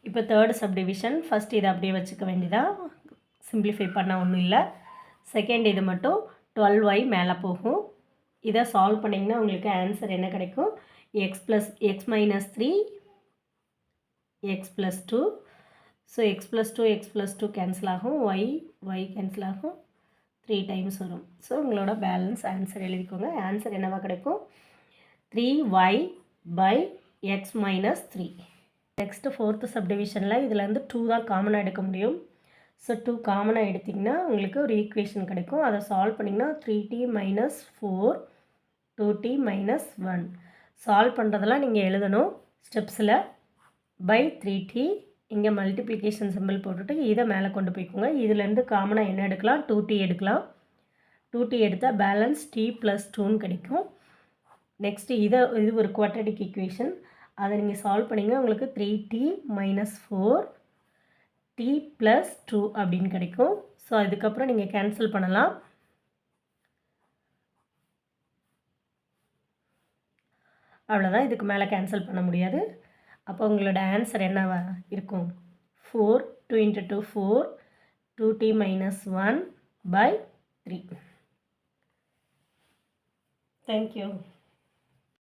இப்போ third subdivision. First இதை அப்படியே வச்சுக்க வேண்டியதான், சிம்பிளிஃபை பண்ண ஒன்றும் இல்லை. செகண்ட் இது மட்டும் 12y மேலே போகும். இதை சால்வ் பண்ணிங்கன்னா உங்களுக்கு ஆன்சர் என்ன கிடைக்கும்? x minus 3 x plus 2. So x plus 2 cancel ஆகும், y கேன்சல் ஆகும், 3 டைம்ஸ் வரும். ஸோ உங்களோட பேலன்ஸ் ஆன்சர் எழுதிக்கோங்க. ஆன்சர் என்னவா கிடைக்கும்? 3y by x minus 3. Next fourth சப்டிவிஷனில் இதுலேருந்து 2 தான் காமனாக எடுக்க முடியும். ஸோ 2 காமனாக எடுத்திங்கன்னா உங்களுக்கு ஒரு ஈக்குவேஷன் கிடைக்கும். அதை சால்வ் பண்ணிங்கன்னா 3t minus 4 2t minus 1. Solve பண்ணுறதெல்லாம் நீங்கள் எழுதணும் ஸ்டெப்ஸில். பை 3t இங்கே மல்டிப்ளிகேஷன் சிம்பிள் போட்டுட்டு இதை மேலே கொண்டு போய்க்கோங்க. இதுலேருந்து காமனாக என்ன எடுக்கலாம்? 2t எடுக்கலாம். 2t எடுத்தால் பேலன்ஸ் t ப்ளஸ் 2ன்னு கிடைக்கும். நெக்ஸ்ட்டு இது ஒரு குவாட்ரடிக் ஈக்குவேஷன். அதை நீங்கள் சால்வ் பண்ணிங்கன்னா உங்களுக்கு 3t மைனஸ் 4t ப்ளஸ் 2 அப்படின்னு கிடைக்கும். ஸோ அதுக்கப்புறம் நீங்கள் கேன்சல் பண்ணலாம். அவ்வளோதான், இதுக்கு மேலே கேன்சல் பண்ண முடியாது. அப்போ உங்களோட ஆன்சர் என்னவா இருக்கும்? 4 2 × 2 4 2t மைனஸ் 1 பை 3. தேங்க்யூ.